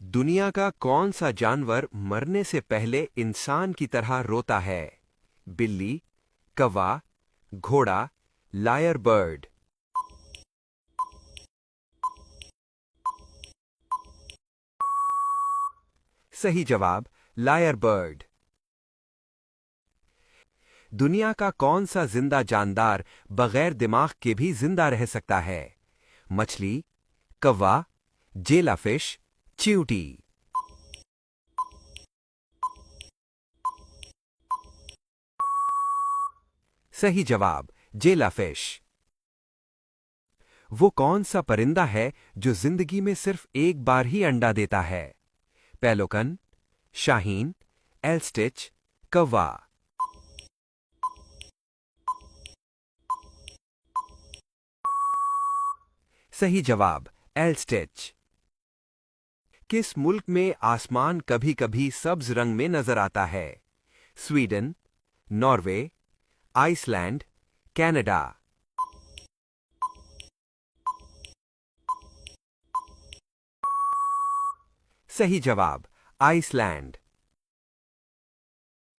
दुनिया का कौन सा जानवर मरने से पहले इंसान की तरह रोता है? बिल्ली, कौवा, घोड़ा, लायर बर्ड। सही जवाब, लायर बर्ड। दुनिया का कौन सा जिंदा जानदार बगैर दिमाग के भी जिंदा रह सकता है? मछली, कौवा, जेलाफिश, चींटी। सही जवाब, जेलाफिश। वो कौन सा परिंदा है जो जिंदगी में सिर्फ एक बार ही अंडा देता है? पेलिकन, शाहीन, एल्स्टिच, कौवा। सही जवाब, एल्स्टिच। किस मुल्क में आसमान कभी कभी सब्ज रंग में नजर आता है? Sweden, Norway, Iceland, Canada. सही जवाब, आइसलैंड।